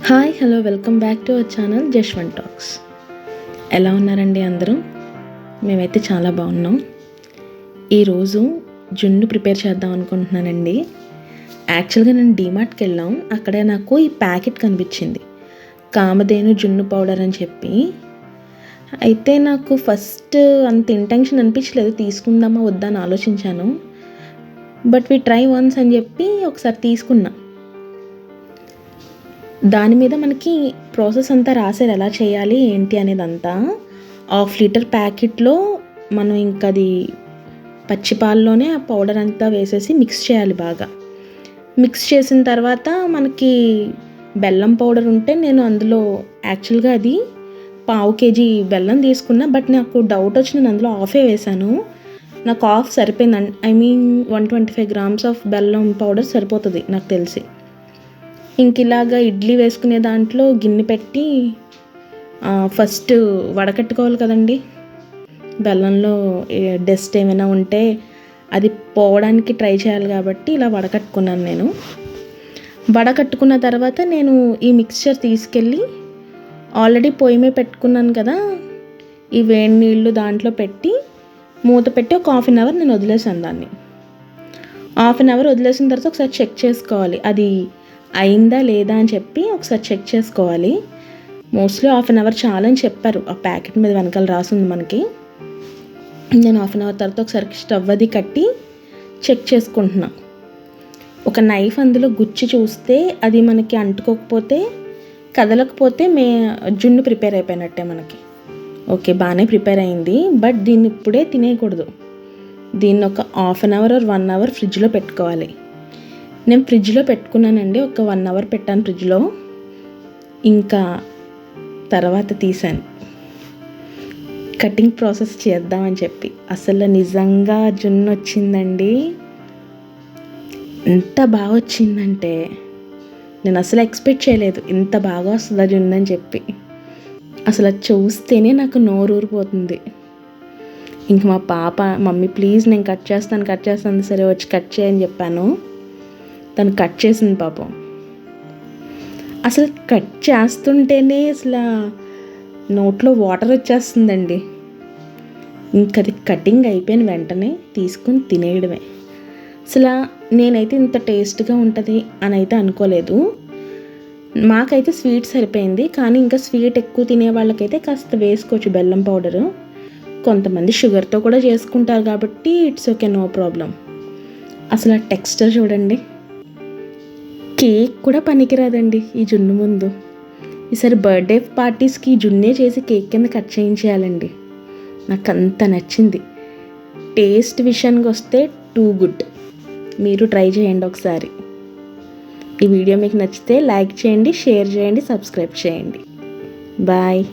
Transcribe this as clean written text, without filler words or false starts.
Hi hello welcome back to our channel Jashwanth talks. ఎలా ఉన్నారండి అందరూ? మేమైతే చాలా బాగున్నాం. ఈరోజు జున్ను ప్రిపేర్ చేద్దాం అనుకుంటున్నానండి. యాక్చువల్గా నేను డీమార్ట్కి వెళ్ళాం. అక్కడే నాకు ఈ ప్యాకెట్ కనిపించింది, కామధేను జున్ను పౌడర్ అని చెప్పి. అయితే నాకు ఫస్ట్ అంత ఇంటెన్షన్ అనిపించలేదు, తీసుకుందామా వద్దా అని ఆలోచించాను. బట్ వి ట్రై వన్స్ అని చెప్పి ఒకసారి తీసుకున్నా. దాని మీద మనకి ప్రాసెస్ అంతా రాశారు, ఎలా చేయాలి ఏంటి అనేది అంతా. 1/2 లీటర్ ప్యాకెట్లో మనం ఇంకా అది పచ్చిపాల్లోనే ఆ పౌడర్ అంతా వేసేసి మిక్స్ చేయాలి. బాగా మిక్స్ చేసిన తర్వాత మనకి బెల్లం పౌడర్ ఉంటే, నేను అందులో యాక్చువల్గా అది 1/2 కేజీ బెల్లం తీసుకున్నా. బట్ నాకు డౌట్ వచ్చి నేను అందులో హాఫే వేసాను. నాకు హాఫ్ సరిపోయింది. ఐ మీన్ 125 గ్రామ్స్ ఆఫ్ బెల్లం పౌడర్ సరిపోతుంది నాకు తెలిసి. ఇంక ఇలాగా ఇడ్లీ వేసుకునే దాంట్లో గిన్నె పెట్టి ఫస్ట్ వడకట్టుకోవాలి కదండి. బెల్లంలో డస్ట్ ఏమైనా ఉంటే అది పోవడానికి ట్రై చేయాలి కాబట్టి ఇలా వడకట్టుకున్నాను నేను. వడకట్టుకున్న తర్వాత నేను ఈ మిక్స్చర్ తీసుకెళ్ళి ఆల్రెడీ పొయ్యి మీద పెట్టుకున్నాను కదా, ఈ వేడి నీళ్ళు దాంట్లో పెట్టి మూత పెట్టి ఒక 1/2 అవర్ నేను వదిలేసాను దాన్ని. 1/2 అవర్ వదిలేసిన తర్వాత ఒకసారి చెక్ చేసుకోవాలి అది అయిందా లేదా అని చెప్పి ఒకసారి చెక్ చేసుకోవాలి. మోస్ట్లీ 1/2 అవర్ చాలని చెప్పారు, ఆ ప్యాకెట్ మీద వెనకాల రాసింది మనకి. నేను 1/2 అవర్ తర్వాత ఒకసారి స్టవ్ అది కట్టి చెక్ చేసుకుంటున్నా. ఒక నైఫ్ అందులో గుచ్చి చూస్తే అది మనకి అంటుకోకపోతే, కదలకపోతే జున్ను ప్రిపేర్ అయిపోయినట్టే మనకి. ఓకే, బాగానే ప్రిపేర్ అయింది. బట్ దీన్ని ఇప్పుడే తినేయకూడదు. దీన్ని ఒక 1/2 అవర్ ఆర్ 1 అవర్ ఫ్రిడ్జ్లో పెట్టుకోవాలి. నేను ఫ్రిడ్జ్లో పెట్టుకున్నానండి, ఒక 1 అవర్ పెట్టాను ఫ్రిడ్జ్లో. ఇంకా తర్వాత తీసాను కటింగ్ ప్రాసెస్ చేద్దామని చెప్పి. అసలు నిజంగా జున్ను వచ్చిందండి. ఎంత బాగా వచ్చిందంటే నేను అసలు ఎక్స్పెక్ట్ చేయలేదు ఇంత బాగా వస్తుందా జున్ను అని చెప్పి. అసలు చూస్తేనే నాకు నోరు ఊరిపోతుంది. ఇంక మా పాప, మమ్మీ ప్లీజ్ నేను కట్ చేస్తాను సరే వచ్చి కట్ చేయని చెప్పాను. తను కట్ చేసింది పాపం. అసలు కట్ చేస్తుంటేనే అసలు నోట్లో వాటర్ వచ్చేస్తుందండి. ఇంకది కటింగ్ అయిపోయిన వెంటనే తీసుకుని తినేయడమే. అసలు నేనైతే ఇంత టేస్ట్గా ఉంటుంది అని అయితే అనుకోలేదు. మాకైతే స్వీట్ సరిపోయింది, కానీ ఇంకా స్వీట్ ఎక్కువ తినే వాళ్ళకైతే కాస్త వేసుకోవచ్చు బెల్లం పౌడరు. కొంతమంది షుగర్తో కూడా చేసుకుంటారు కాబట్టి ఇట్స్ ఓకే, నో ప్రాబ్లం. అసలు ఆ టెక్స్చర్ చూడండి, కేక్ కూడా పనికిరాదండి ఈ జున్ను ముందు. ఈసారి బర్త్డే పార్టీస్కి జున్నే చేసి కేక్ కింద కట్ చేయించేయాలండి. నాకు అంత నచ్చింది. టేస్ట్ విషయానికి వస్తే టూ గుడ్. మీరు ట్రై చేయండి ఒకసారి. ఈ వీడియో మీకు నచ్చితే లైక్ చేయండి, షేర్ చేయండి, సబ్స్క్రైబ్ చేయండి. బాయ్.